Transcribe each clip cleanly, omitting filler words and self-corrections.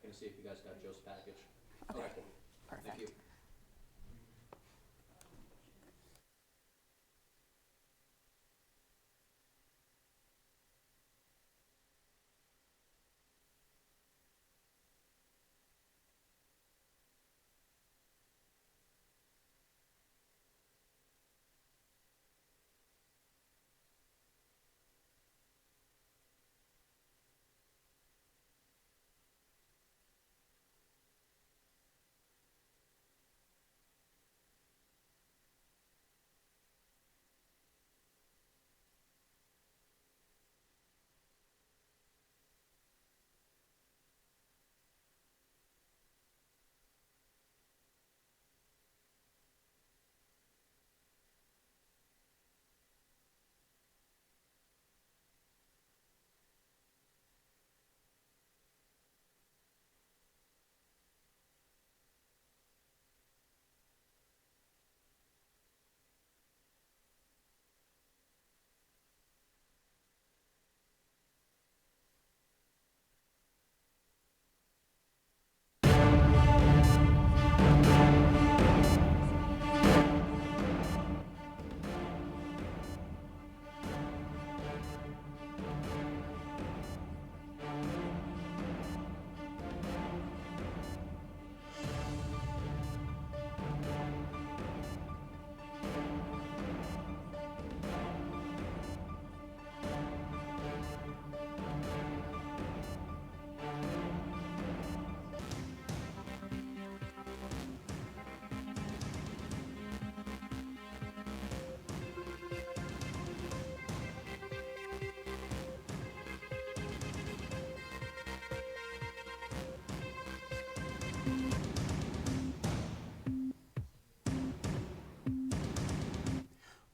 Gonna see if you guys got Joe's package. Okay. Okay, cool. Perfect. Thank you.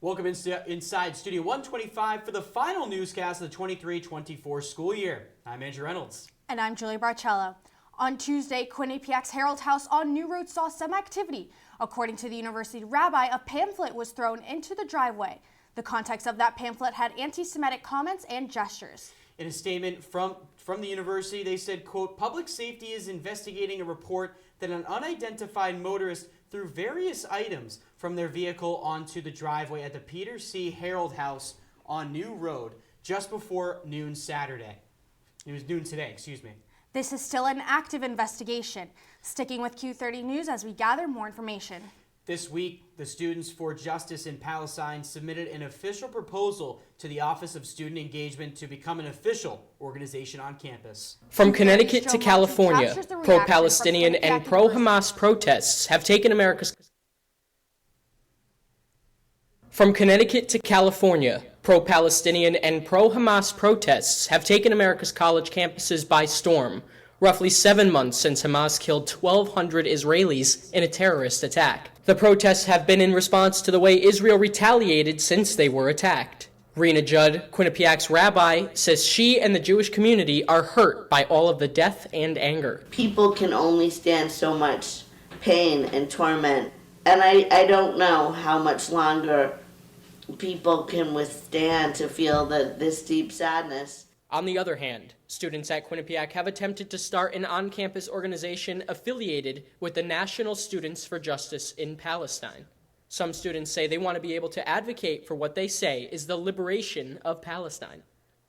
Welcome inside Studio 125 for the final newscast of the 23-24 school year. I'm Andrew Reynolds. And I'm Julie Barcello. On Tuesday, Quinnipiac's Herald House on New Road saw some activity. According to the university rabbi, a pamphlet was thrown into the driveway. The context of that pamphlet had anti-Semitic comments and gestures. In a statement from the university, they said, quote, "Public safety is investigating a report that an unidentified motorist threw various items from their vehicle onto the driveway at the Peter C. Herald House on New Road just before noon Saturday. It was noon today, excuse me. This is still an active investigation. Sticking with Q30 News as we gather more information. This week, the Students for Justice in Palestine submitted an official proposal to the Office of Student Engagement to become an official organization on campus. From Connecticut to California, pro-Palestinian and pro-Hamas protests have taken America's From Connecticut to California, pro-Palestinian and pro-Hamas protests have taken America's college campuses by storm, roughly 7 months since Hamas killed 1,200 Israelis in a terrorist attack. The protests have been in response to the way Israel retaliated since they were attacked. Rena Judd, Quinnipiac's rabbi, says she and the Jewish community are hurt by all of the death and anger. People can only stand so much pain and torment, and I don't know how much longer people can withstand to feel this deep sadness. On the other hand, students at Quinnipiac have attempted to start an on-campus organization affiliated with the National Students for Justice in Palestine. Some students say they want to be able to advocate for what they say is the liberation of Palestine.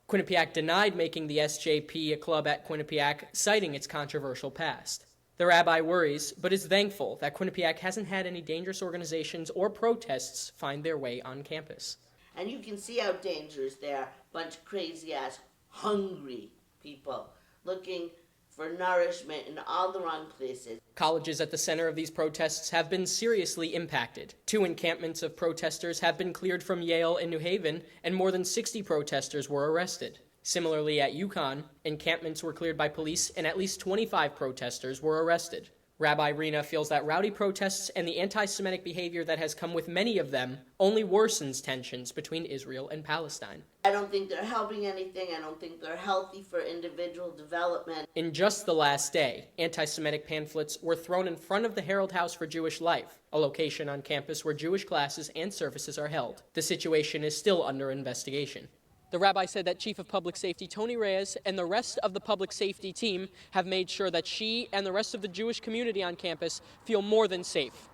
Quinnipiac denied making the SJP a club at Quinnipiac, citing its controversial past. The rabbi worries, but is thankful that Quinnipiac hasn't had any dangerous organizations or protests find their way on campus. And you can see how dangerous they are. Bunch of crazy-ass, hungry people looking for nourishment in all the wrong places. Colleges at the center of these protests have been seriously impacted. 2 encampments of protesters have been cleared from Yale and New Haven, and more than 60 protesters were arrested. Similarly, at UConn, encampments were cleared by police and at least 25 protesters were arrested. Rabbi Rena feels that rowdy protests and the anti-Semitic behavior that has come with many of them only worsens tensions between Israel and Palestine. I don't think they're helping anything. I don't think they're healthy for individual development. In just the last day, anti-Semitic pamphlets were thrown in front of the Herald House for Jewish Life, a location on campus where Jewish classes and services are held. The situation is still under investigation. The rabbi said that Chief of Public Safety Tony Reyes and the rest of the public safety team have made sure that she and the rest of the Jewish community on campus feel more than safe.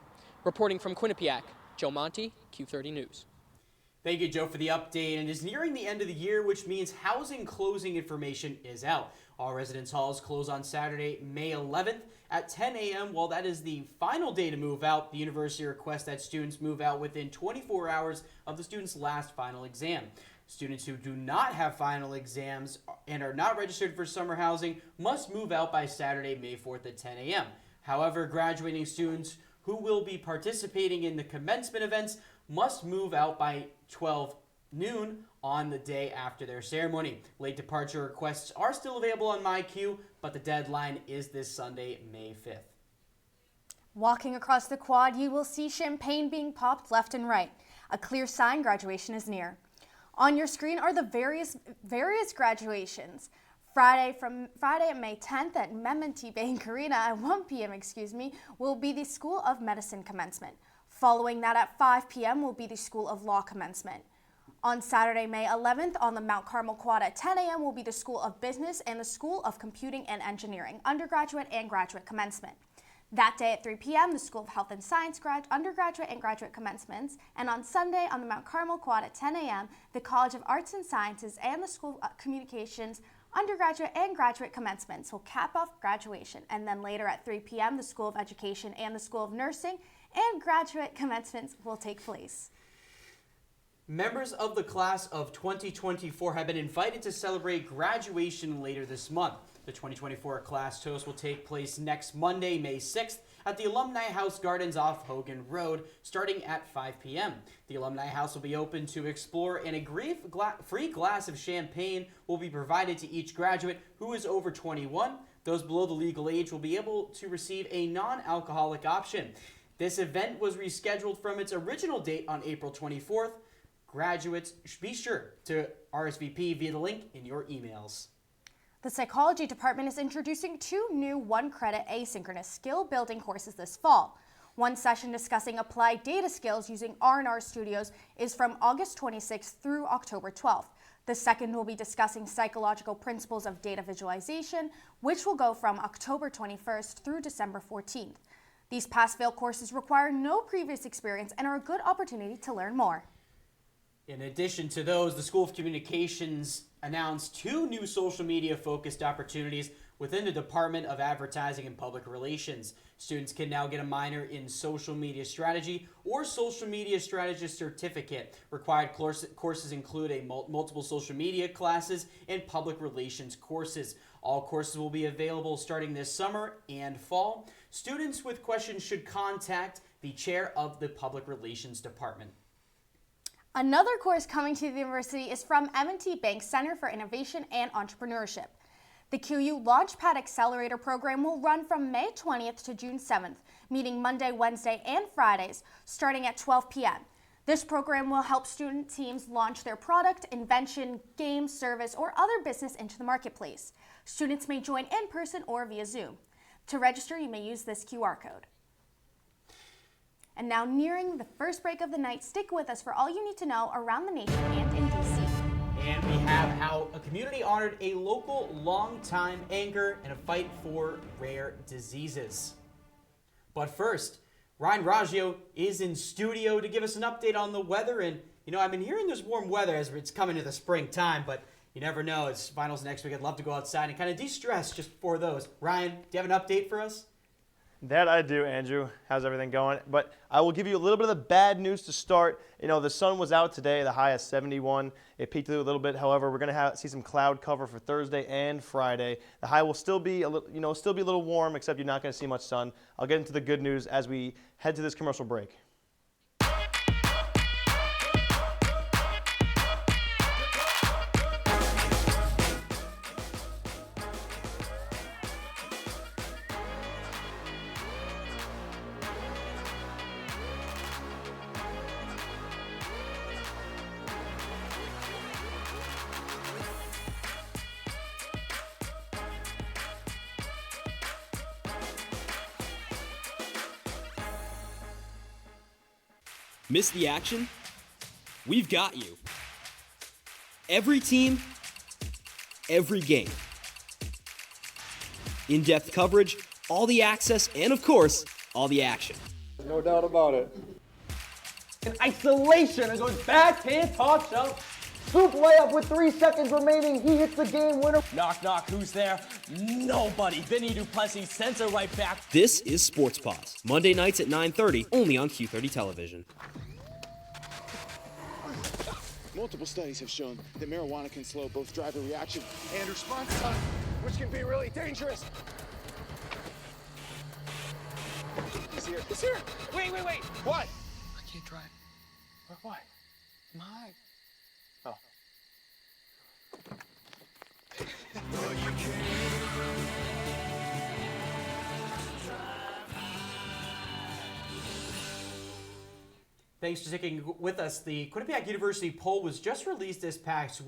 Reporting from Quinnipiac, Joe Monty, Q30 News. Thank you, Joe, for the update. And it is nearing the end of the year, which means housing closing information is out. All residence halls close on Saturday, May 11th at 10 a.m. While that is the final day to move out, the university requests that students move out within 24 hours of the student's last final exam. Students who do not have final exams and are not registered for summer housing must move out by Saturday, May 4th at 10 a.m. However, graduating students who will be participating in the commencement events must move out by 12 noon on the day after their ceremony. Late departure requests are still available on MyQ, but the deadline is this Sunday, May 5th. Walking across the quad, you will see champagne being popped left and right. A clear sign graduation is near. On your screen are the various graduations. Friday at May 10th at M&T Bank Arena at 1 p.m. Will be the School of Medicine commencement. Following that at 5 p.m. will be the School of Law commencement. On Saturday, May 11th, on the Mount Carmel Quad at 10 a.m. will be the School of Business and the School of Computing and Engineering, undergraduate and graduate commencement. That day at 3 p.m., the School of Health and Science undergraduate and graduate commencements. And on Sunday, on the Mount Carmel Quad at 10 a.m., the College of Arts and Sciences and the School of Communications undergraduate and graduate commencements will cap off graduation. And then later at 3 p.m., the School of Education and the School of Nursing and graduate commencements will take place. Members of the class of 2024 have been invited to celebrate graduation later this month. The 2024 class toast will take place next Monday, May 6th at the Alumni House Gardens off Hogan Road, starting at 5 p.m. The Alumni House will be open to explore, and a free glass of champagne will be provided to each graduate who is over 21. Those below the legal age will be able to receive a non-alcoholic option. This event was rescheduled from its original date on April 24th. Graduates, be sure to RSVP via the link in your emails. The psychology department is introducing 2 new one-credit asynchronous skill-building courses this fall. One session discussing applied data skills using R&R Studios is from August 26th through October 12th. The second will be discussing psychological principles of data visualization, which will go from October 21st through December 14th. These pass-fail courses require no previous experience and are a good opportunity to learn more. In addition to those, the School of Communications announced 2 new social media-focused opportunities within the Department of Advertising and Public Relations. Students can now get a minor in social media strategy or social media strategist certificate. Required courses include a multiple social media classes and public relations courses. All courses will be available starting this summer and fall. Students with questions should contact the chair of the Public Relations Department. Another course coming to the university is from M&T Bank Center for Innovation and Entrepreneurship. The QU Launchpad Accelerator program will run from May 20th to June 7th, meeting Monday, Wednesday, and Fridays, starting at 12 p.m. This program will help student teams launch their product, invention, game, service, or other business into the marketplace. Students may join in person or via Zoom. To register, you may use this QR code. And now, nearing the first break of the night, stick with us for all you need to know around the nation and in D.C. And we have how a community honored a local longtime anchor in a fight for rare diseases. But first, Ryan Raggio is in studio to give us an update on the weather. And, I've been hearing there's warm weather as it's coming to the springtime, but you never know. It's finals next week. I'd love to go outside and kind of de-stress just for those. Ryan, do you have an update for us? That I do, Andrew. How's everything going? But I will give you a little bit of the bad news to start. The sun was out today, the high is 71. It peaked a little bit. However, we're going to see some cloud cover for Thursday and Friday. The high will still be a little warm, except you're not going to see much sun. I'll get into the good news as we head to this commercial break. Miss the action? We've got you. Every team, every game. In-depth coverage, all the access, and of course, all the action. No doubt about it. In isolation and goes backhand top shelf. Swoop layup with 3 seconds remaining. He hits the game winner. Knock, knock, who's there? Nobody. Vinny Duplessis sends it right back. This is Sports Pause, Monday nights at 9:30, only on Q30 television. Multiple studies have shown that marijuana can slow both driver reaction and response time, which can be really dangerous. He's here. He's here. Wait. What? I can't drive. Why? My. Oh. Thanks for sticking with us. The Quinnipiac University poll was just released this past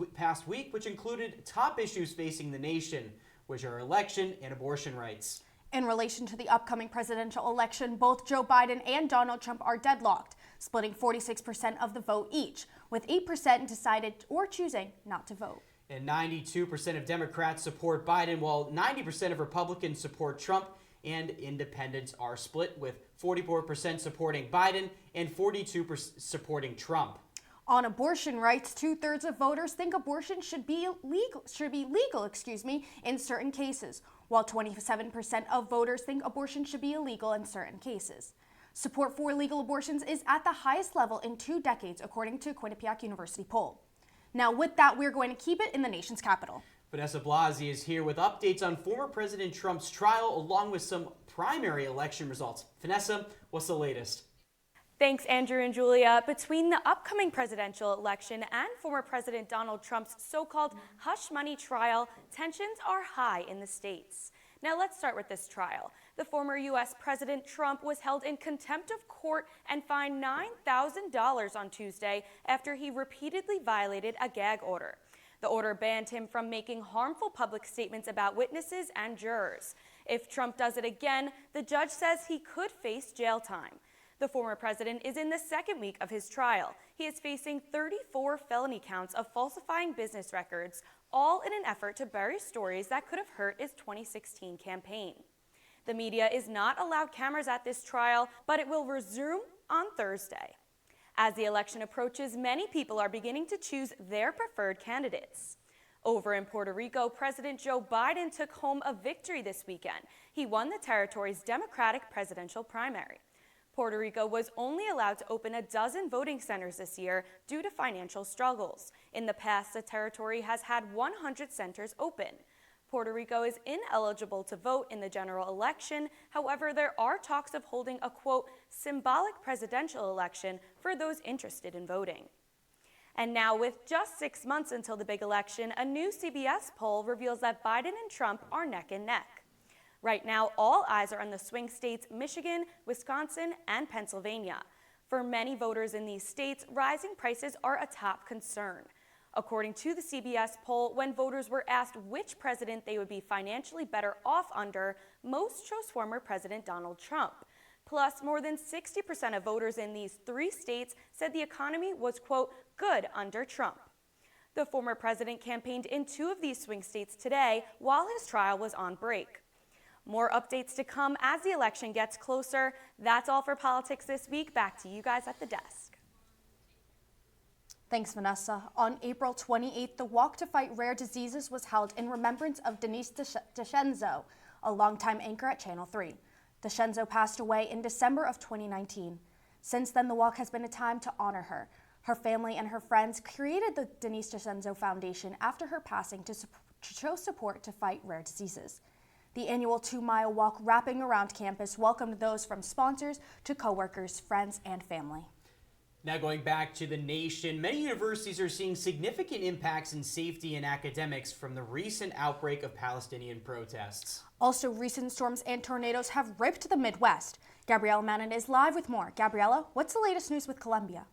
week, which included top issues facing the nation, which are election and abortion rights. In relation to the upcoming presidential election, both Joe Biden and Donald Trump are deadlocked, splitting 46% of the vote each, with 8% decided or choosing not to vote. And 92% of Democrats support Biden, while 90% of Republicans support Trump, and independents are split, with 44% supporting Biden and 42% supporting Trump. On abortion rights, 2/3 of voters think abortion should be legal in certain cases, while 27% of voters think abortion should be illegal in certain cases. Support for legal abortions is at the highest level in 2 decades, according to Quinnipiac University poll. Now, with that, we're going to keep it in the nation's capital. Vanessa Blasi is here with updates on former President Trump's trial, along with some primary election results. Vanessa, what's the latest? Thanks, Andrew and Julia. Between the upcoming presidential election and former President Donald Trump's so-called hush money trial, tensions are high in the states. Now let's start with this trial. The former U.S. President Trump was held in contempt of court and fined $9,000 on Tuesday after he repeatedly violated a gag order. The order banned him from making harmful public statements about witnesses and jurors. If Trump does it again, the judge says he could face jail time. The former president is in the second week of his trial. He is facing 34 felony counts of falsifying business records, all in an effort to bury stories that could have hurt his 2016 campaign. The media is not allowed cameras at this trial, but it will resume on Thursday. As the election approaches, many people are beginning to choose their preferred candidates. Over in Puerto Rico, President Joe Biden took home a victory this weekend. He won the territory's Democratic presidential primary. Puerto Rico was only allowed to open a dozen voting centers this year due to financial struggles. In the past, the territory has had 100 centers open. Puerto Rico is ineligible to vote in the general election. However, there are talks of holding a, quote, symbolic presidential election for those interested in voting. And now, with just 6 months until the big election, a new CBS poll reveals that Biden and Trump are neck and neck. Right now, all eyes are on the swing states Michigan, Wisconsin, and Pennsylvania. For many voters in these states, rising prices are a top concern. According to the CBS poll, when voters were asked which president they would be financially better off under, most chose former President Donald Trump. Plus, more than 60% of voters in these 3 states said the economy was, quote, good under Trump. The former president campaigned in 2 of these swing states today while his trial was on break. More updates to come as the election gets closer. That's all for politics this week. Back to you guys at the desk. Thanks, Vanessa. On April 28th, the Walk to Fight Rare Diseases was held in remembrance of Denise DeScenzo, a longtime anchor at Channel 3. DeScenzo passed away in December of 2019. Since then, the walk has been a time to honor her. Her family and her friends created the Denise DeScenzo Foundation after her passing to show support to fight rare diseases. The annual 2-mile walk wrapping around campus welcomed those from sponsors to coworkers, friends, and family. Now going back to the nation, many universities are seeing significant impacts in safety and academics from the recent outbreak of Palestinian protests. Also, recent storms and tornadoes have ripped the Midwest. Gabriella Mannon is live with more. Gabriella, what's the latest news with Columbia?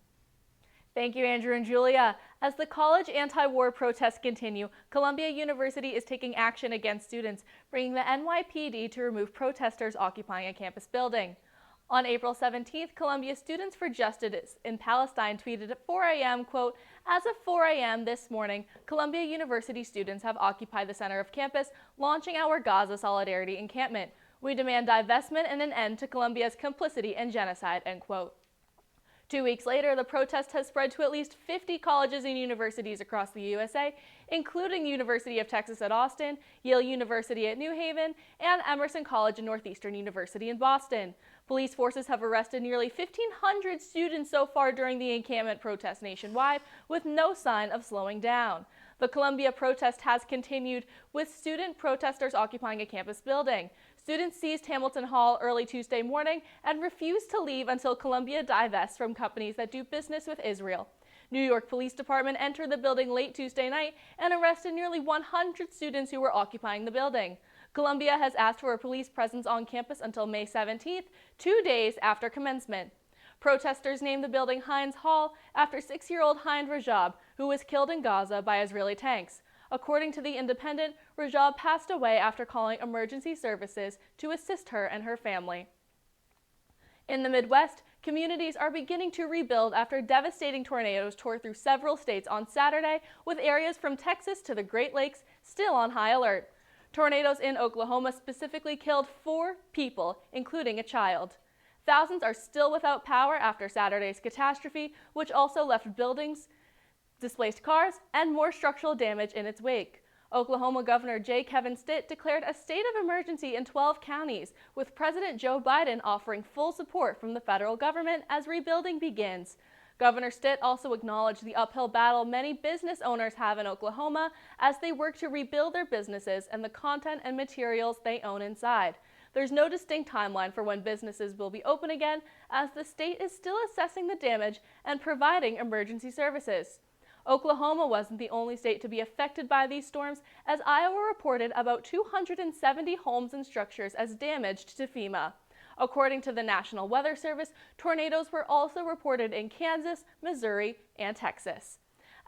Thank you, Andrew and Julia. As the college anti-war protests continue, Columbia University is taking action against students, bringing the NYPD to remove protesters occupying a campus building. On April 17th, Columbia Students for Justice in Palestine tweeted at 4 a.m., quote, "As of 4 a.m. this morning, Columbia University students have occupied the center of campus, launching our Gaza Solidarity encampment. We demand divestment and an end to Columbia's complicity in genocide," end quote. 2 weeks later, the protest has spread to at least 50 colleges and universities across the USA, including University of Texas at Austin, Yale University at New Haven, and Emerson College and Northeastern University in Boston. Police forces have arrested nearly 1,500 students so far during the encampment protest nationwide, with no sign of slowing down. The Columbia protest has continued, with student protesters occupying a campus building. Students seized Hamilton Hall early Tuesday morning and refused to leave until Columbia divests from companies that do business with Israel. New York Police Department entered the building late Tuesday night and arrested nearly 100 students who were occupying the building. Columbia has asked for a police presence on campus until May 17th, 2 days after commencement. Protesters named the building Heinz Hall after 6-year-old Hind Rajab, who was killed in Gaza by Israeli tanks. According to The Independent, Rajab passed away after calling emergency services to assist her and her family. In the Midwest, communities are beginning to rebuild after devastating tornadoes tore through several states on Saturday, with areas from Texas to the Great Lakes still on high alert. Tornadoes in Oklahoma specifically killed 4 people, including a child. Thousands are still without power after Saturday's catastrophe, which also left buildings, displaced cars, and more structural damage in its wake. Oklahoma Governor Kevin Stitt declared a state of emergency in 12 counties, with President Joe Biden offering full support from the federal government as rebuilding begins. Governor Stitt also acknowledged the uphill battle many business owners have in Oklahoma as they work to rebuild their businesses and the content and materials they own inside. There's no distinct timeline for when businesses will be open again, as the state is still assessing the damage and providing emergency services. Oklahoma wasn't the only state to be affected by these storms, as Iowa reported about 270 homes and structures as damaged to FEMA. According to the National Weather Service, tornadoes were also reported in Kansas, Missouri, and Texas.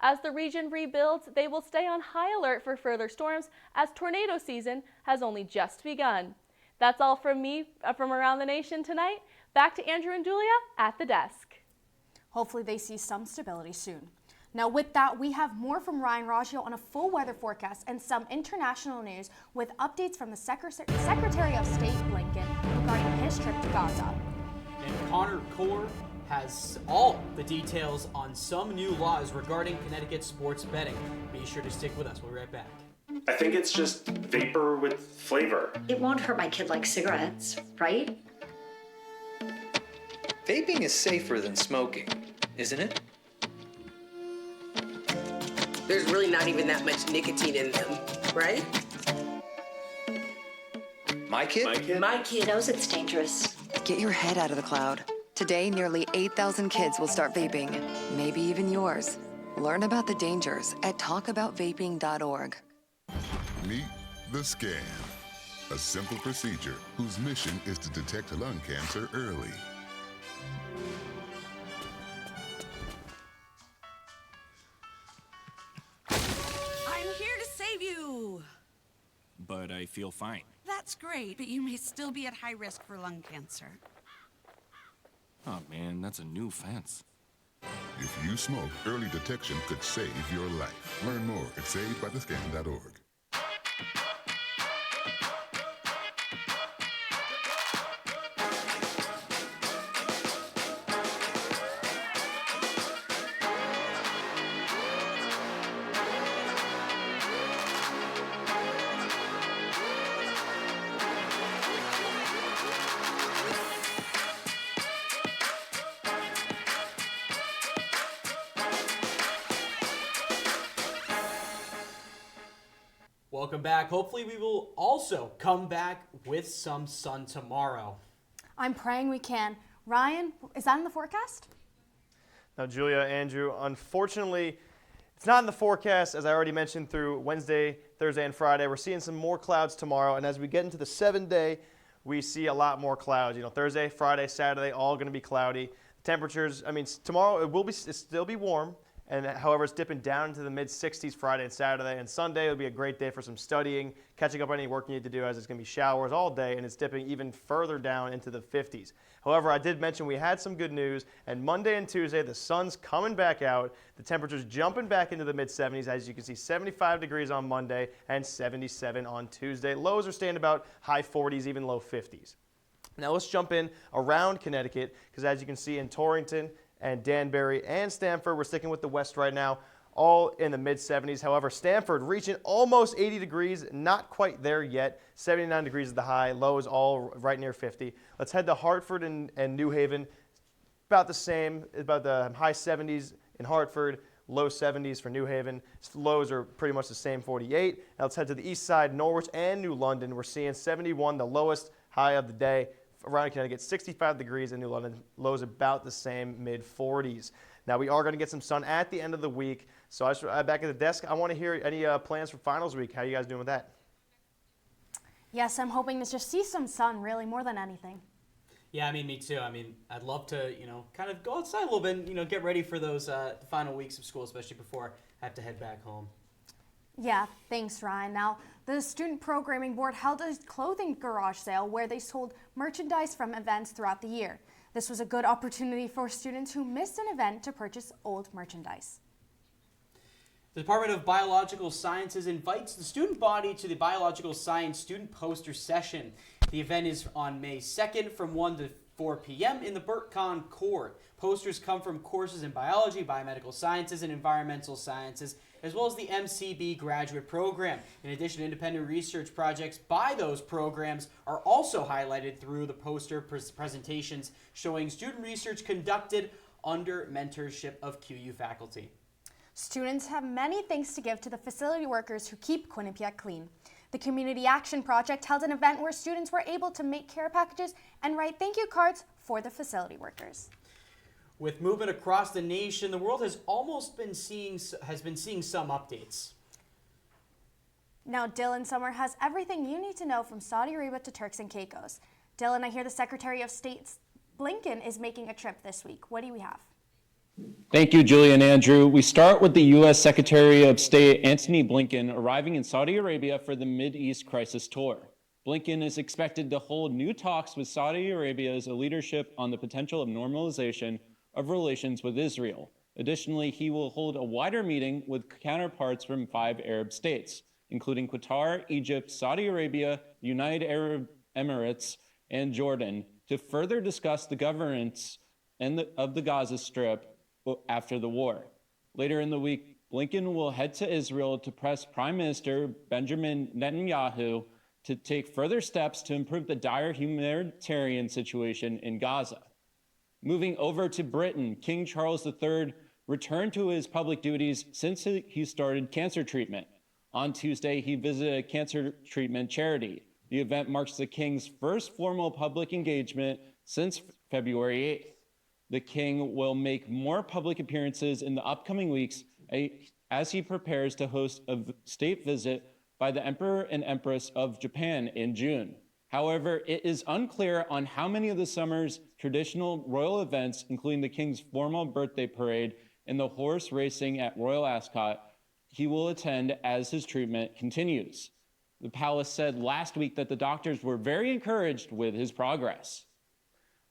As the region rebuilds, they will stay on high alert for further storms, as tornado season has only just begun. That's all from me from around the nation tonight. Back to Andrew and Julia at the desk. Hopefully they see some stability soon. Now with that, we have more from Ryan Raggio on a full weather forecast and some international news with updates from the Secretary of State Blinken regarding his trip to Gaza. And Connor Core has all the details on some new laws regarding Connecticut sports betting. Be sure to stick with us. We'll be right back. I think it's just vapor with flavor. It won't hurt my kid like cigarettes, right? Vaping is safer than smoking, isn't it? There's really not even that much nicotine in them, right? My kid? My kid knows it's dangerous. Get your head out of the cloud. Today, nearly 8,000 kids will start vaping, maybe even yours. Learn about the dangers at talkaboutvaping.org. Meet the Scan, a simple procedure whose mission is to detect lung cancer early. I'm here to save you. But I feel fine. That's great, but you may still be at high risk for lung cancer. Oh man, that's a new fence. If you smoke, early detection could save your life. Learn more at savedbythescan.org. Welcome back. Hopefully we will also come back with some sun tomorrow. I'm praying we can. Ryan, is that in the forecast? Now, Julia, Andrew, unfortunately, it's not in the forecast, as I already mentioned, through Wednesday, Thursday, and Friday. We're seeing some more clouds tomorrow, and as we get into the 7-day, we see a lot more clouds. You know, Thursday, Friday, Saturday, all going to be cloudy. Temperatures, I mean, tomorrow it'll still be warm, And however, it's dipping down into the mid-60s Friday and Saturday. And Sunday will be a great day for some studying, catching up on any work you need to do, as it's going to be showers all day, and it's dipping even further down into the 50s. However, I did mention we had some good news, and Monday and Tuesday, the sun's coming back out. The temperature's jumping back into the mid-70s. As you can see, 75 degrees on Monday and 77 on Tuesday. Lows are staying about high 40s, even low 50s. Now let's jump in around Connecticut, because as you can see in Torrington and Danbury and Stamford, we're sticking with the west right now, all in the mid-70s. However, Stamford reaching almost 80 degrees, not quite there yet. 79 degrees is the high, low is all right near 50. Let's head to Hartford and New Haven. About the same, about the high 70s in Hartford, low 70s for New Haven. Lows are pretty much the same, 48. Now let's head to the east side, Norwich and New London. We're seeing 71, the lowest high of the day. Around Connecticut, 65 degrees in New London, lows about the same, mid-40s. Now, we are going to get some sun at the end of the week. So back at the desk, I want to hear any plans for finals week. How are you guys doing with that? Yes, I'm hoping to just see some sun, really, more than anything. Yeah, I mean, me too. I mean, I'd love to, kind of go outside a little bit and, get ready for those final weeks of school, especially before I have to head back home. Yeah, thanks, Ryan. Now, the Student Programming Board held a clothing garage sale where they sold merchandise from events throughout the year. This was a good opportunity for students who missed an event to purchase old merchandise. The Department of Biological Sciences invites the student body to the Biological Science Student Poster Session. The event is on May 2nd from 1 to 4 p.m. in the BurtCon Court. Posters come from courses in biology, biomedical sciences, and environmental sciences, as well as the MCB graduate program. In addition, independent research projects by those programs are also highlighted through the poster presentations showing student research conducted under mentorship of QU faculty. Students have many thanks to give to the facility workers who keep Quinnipiac clean. The Community Action Project held an event where students were able to make care packages and write thank you cards for the facility workers. With movement across the nation, the world has been seeing some updates. Now, Dylan Summer has everything you need to know from Saudi Arabia to Turks and Caicos. Dylan, I hear the Secretary of State Blinken is making a trip this week. What do we have? Thank you, Julie and Andrew. We start with the U.S. Secretary of State Antony Blinken arriving in Saudi Arabia for the Mideast Crisis Tour. Blinken is expected to hold new talks with Saudi Arabia's leadership on the potential of normalization of relations with Israel. Additionally, he will hold a wider meeting with counterparts from 5 Arab states, including Qatar, Egypt, Saudi Arabia, United Arab Emirates, and Jordan, to further discuss the governance of the Gaza Strip after the war. Later in the week, Blinken will head to Israel to press Prime Minister Benjamin Netanyahu to take further steps to improve the dire humanitarian situation in Gaza. Moving over to Britain, King Charles III returned to his public duties since he started cancer treatment. On Tuesday, he visited a cancer treatment charity. The event marks the King's first formal public engagement since February 8th. The King will make more public appearances in the upcoming weeks as he prepares to host a state visit by the Emperor and Empress of Japan in June. However, it is unclear on how many of the summer's traditional royal events, including the King's formal birthday parade and the horse racing at Royal Ascot, he will attend as his treatment continues. The palace said last week that the doctors were very encouraged with his progress.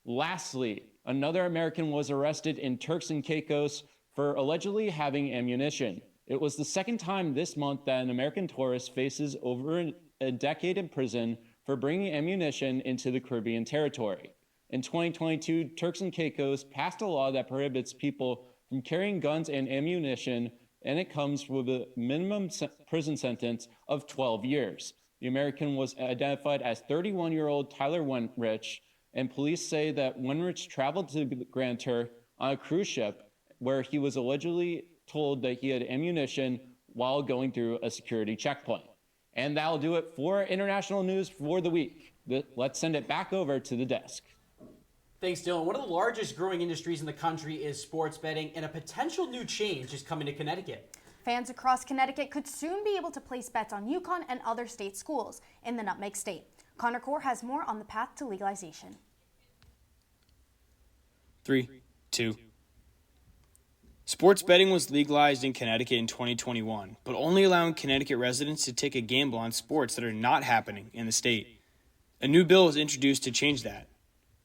Lastly, another American was arrested in Turks and Caicos for allegedly having ammunition. It was the second time this month that an American tourist faces over a decade in prison for bringing ammunition into the Caribbean territory. In 2022, Turks and Caicos passed a law that prohibits people from carrying guns and ammunition, and it comes with a minimum prison sentence of 12 years. The American was identified as 31-year-old Tyler Wenrich, and police say that Wenrich traveled to Grand Turk on a cruise ship where he was allegedly told that he had ammunition while going through a security checkpoint. And that'll do it for international news for the week. Let's send it back over to the desk. Thanks, Dylan. One of the largest growing industries in the country is sports betting, and a potential new change is coming to Connecticut. Fans across Connecticut could soon be able to place bets on UConn and other state schools in the Nutmeg State. Connor Core has more on the path to legalization. 3, 2. Sports Sports betting was legalized in Connecticut in 2021, but only allowing Connecticut residents to take a gamble on sports that are not happening in the state. A new bill was introduced to change that.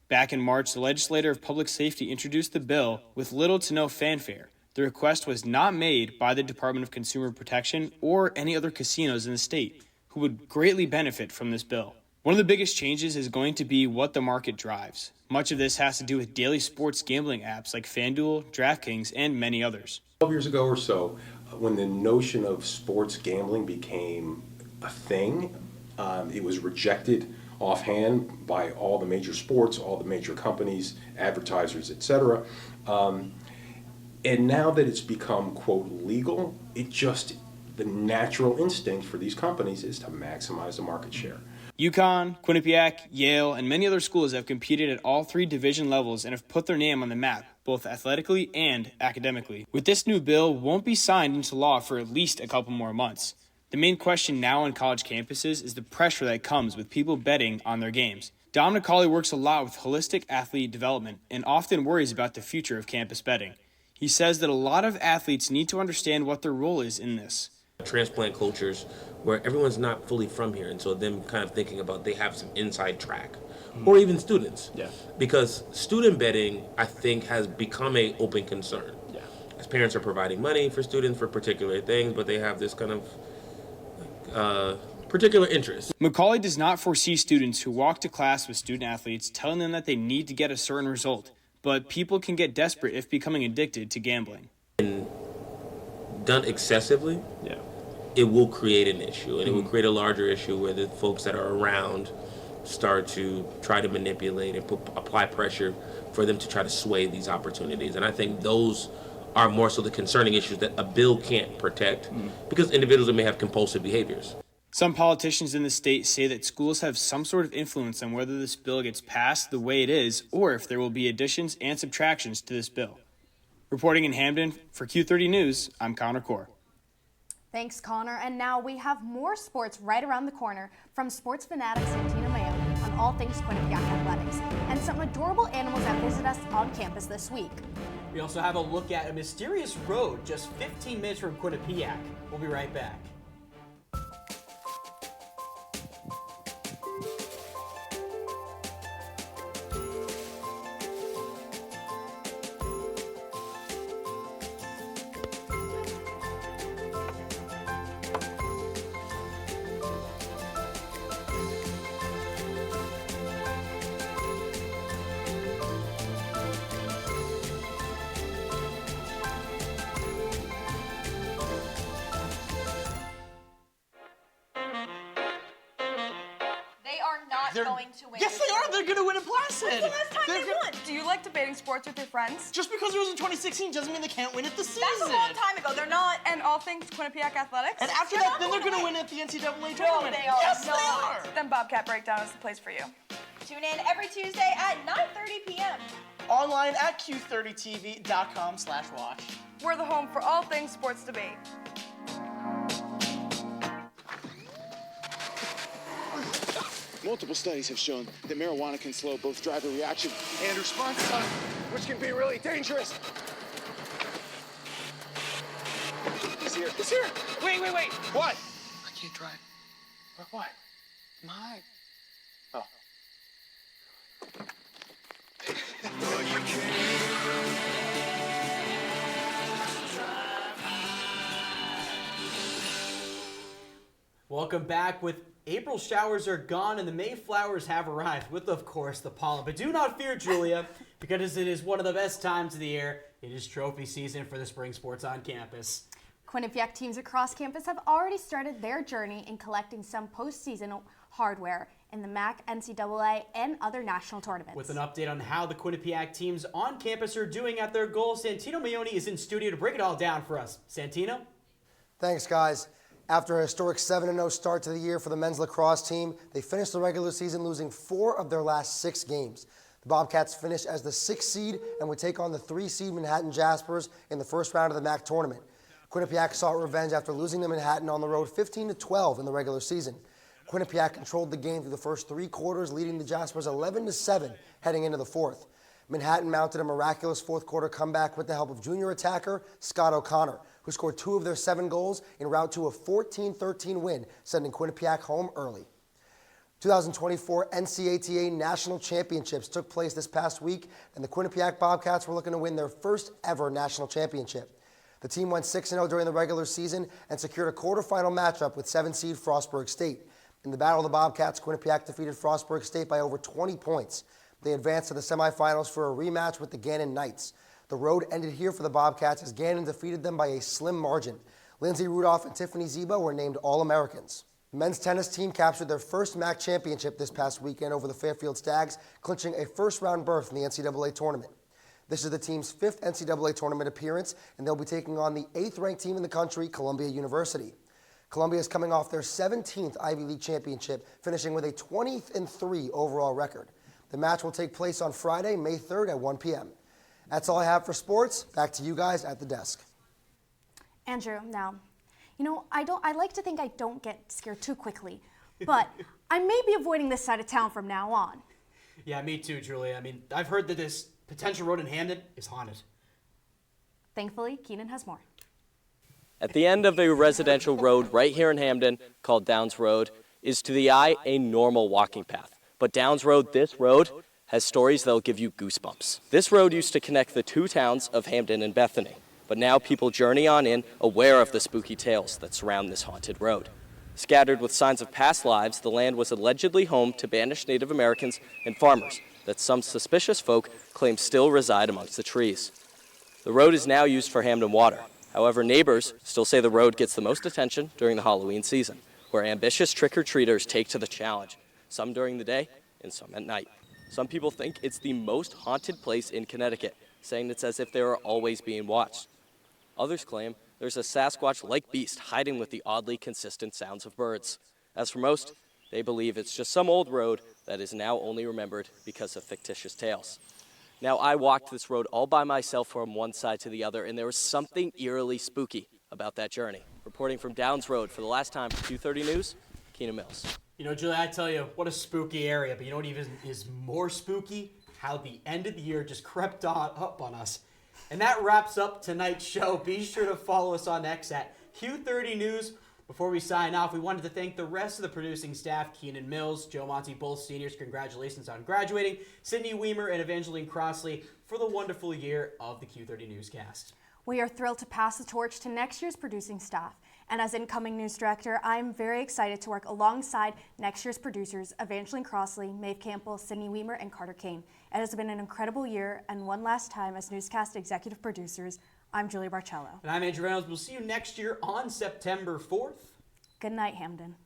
Back in March, the legislator of public safety introduced the bill with little to no fanfare. The request was not made by the Department of Consumer Protection or any other casinos in the state, who would greatly benefit from this bill. One of the biggest changes is going to be what the market drives. Much of this has to do with daily sports gambling apps like FanDuel, DraftKings, and many others. 12 years ago or so, when the notion of sports gambling became a thing, it was rejected offhand by all the major sports, all the major companies, advertisers, etc. And now that it's become, quote, legal, the natural instinct for these companies is to maximize the market share. UConn, Quinnipiac, Yale, and many other schools have competed at all 3 division levels and have put their name on the map, both athletically and academically. With this new bill, won't be signed into law for at least a couple more months. The main question now on college campuses is the pressure that comes with people betting on their games. Dom Nicoli works a lot with holistic athlete development and often worries about the future of campus betting. He says that a lot of athletes need to understand what their role is in this. Transplant cultures where everyone's not fully from here, and so them kind of thinking about they have some inside track, or even students. Yeah. Because student betting, I think, has become an open concern. Yeah. As parents are providing money for students for particular things, but they have this kind of particular interest. Macaulay does not foresee students who walk to class with student athletes telling them that they need to get a certain result, but people can get desperate if becoming addicted to gambling. And done excessively, yeah, it will create an issue, and it will create a larger issue where the folks that are around start to try to manipulate and apply pressure for them to try to sway these opportunities. And I think those are more so the concerning issues that a bill can't protect because individuals may have compulsive behaviors. Some politicians in the state say that schools have some sort of influence on whether this bill gets passed the way it is or if there will be additions and subtractions to this bill. Reporting in Hamden for Q30 News, I'm Connor Core. Thanks, Connor. And now we have more sports right around the corner from sports fanatic Santino Mayoni on all things Quinnipiac athletics and some adorable animals that visit us on campus this week. We also have a look at a mysterious road just 15 minutes from Quinnipiac. We'll be right back. Going to win. Yes, they are. They're going to win in Placid. When's the last time they won? Do you like debating sports with your friends? Just because it was in 2016 doesn't mean they can't win it this season. That's a long time ago. They're not. And all things Quinnipiac athletics. And after that, then they're going to win at the NCAA tournament. No, they are. Yes, they are. Then Bobcat Breakdown is the place for you. Tune in every Tuesday at 9:30 p.m. Online at q30tv.com/watch. We're the home for all things sports debate. Multiple studies have shown that marijuana can slow both driver reaction and response time, which can be really dangerous. It's here. It's here. Wait. What? I can't drive. What? My. Oh. Welcome back. With April showers are gone and the May flowers have arrived with, of course, the pollen. But do not fear, Julia, because it is one of the best times of the year. It is trophy season for the spring sports on campus. Quinnipiac teams across campus have already started their journey in collecting some postseason hardware in the MAC, NCAA, and other national tournaments. With an update on how the Quinnipiac teams on campus are doing at their goals, Santino Mayoni is in studio to break it all down for us. Santino? Thanks, guys. After a historic 7-0 start to the year for the men's lacrosse team, they finished the regular season losing 4 of their last 6 games. The Bobcats finished as the 6th seed and would take on the 3-seed Manhattan Jaspers in the first round of the MAC tournament. Quinnipiac sought revenge after losing to Manhattan on the road 15-12 in the regular season. Quinnipiac controlled the game through the first 3 quarters, leading the Jaspers 11-7 heading into the fourth. Manhattan mounted a miraculous fourth quarter comeback with the help of junior attacker Scott O'Connor, who scored 2 of their 7 goals en route to a 14-13 win, sending Quinnipiac home early. 2024 NCAA National Championships took place this past week, and the Quinnipiac Bobcats were looking to win their first ever national championship. The team went 6-0 during the regular season and secured a quarterfinal matchup with 7-seed Frostburg State. In the Battle of the Bobcats, Quinnipiac defeated Frostburg State by over 20 points. They advanced to the semifinals for a rematch with the Gannon Knights. The road ended here for the Bobcats as Gannon defeated them by a slim margin. Lindsay Rudolph and Tiffany Zeba were named All-Americans. The men's tennis team captured their first MAC championship this past weekend over the Fairfield Stags, clinching a first-round berth in the NCAA tournament. This is the team's 5th NCAA tournament appearance, and they'll be taking on the 8th-ranked team in the country, Columbia University. Columbia is coming off their 17th Ivy League championship, finishing with a 20-3 overall record. The match will take place on Friday, May 3rd at 1 p.m. That's all I have for sports. Back to you guys at the desk. Andrew, now, I like to think I don't get scared too quickly, but I may be avoiding this side of town from now on. Yeah, me too, Julia. I mean, I've heard that this potential road in Hamden is haunted. Thankfully, Keenan has more. At the end of a residential road right here in Hamden, called Downs Road, is to the eye a normal walking path. But Downs Road, this road, has stories that'll give you goosebumps. This road used to connect the 2 towns of Hamden and Bethany, but now people journey on in, aware of the spooky tales that surround this haunted road. Scattered with signs of past lives, the land was allegedly home to banished Native Americans and farmers that some suspicious folk claim still reside amongst the trees. The road is now used for Hamden water. However, neighbors still say the road gets the most attention during the Halloween season, where ambitious trick-or-treaters take to the challenge, some during the day and some at night. Some people think it's the most haunted place in Connecticut, saying it's as if they are always being watched. Others claim there's a Sasquatch-like beast hiding with the oddly consistent sounds of birds. As for most, they believe it's just some old road that is now only remembered because of fictitious tales. Now, I walked this road all by myself from one side to the other, and there was something eerily spooky about that journey. Reporting from Downs Road for the last time for Q30 News, Keenan Mills. Julia, I tell you, what a spooky area, but you know what even is more spooky? How the end of the year just crept up on us. And that wraps up tonight's show. Be sure to follow us on X at Q30 News. Before we sign off, we wanted to thank the rest of the producing staff, Keenan Mills, Joe Monty, both seniors. Congratulations on graduating. Sydney Weimer and Evangeline Crossley for the wonderful year of the Q30 Newscast. We are thrilled to pass the torch to next year's producing staff. And as incoming news director, I'm very excited to work alongside next year's producers, Evangeline Crossley, Maeve Campbell, Sydney Weimer, and Carter Kane. It has been an incredible year, and one last time as Newscast executive producers, I'm Julia Barcello. And I'm Andrew Reynolds. We'll see you next year on September 4th. Good night, Hamden.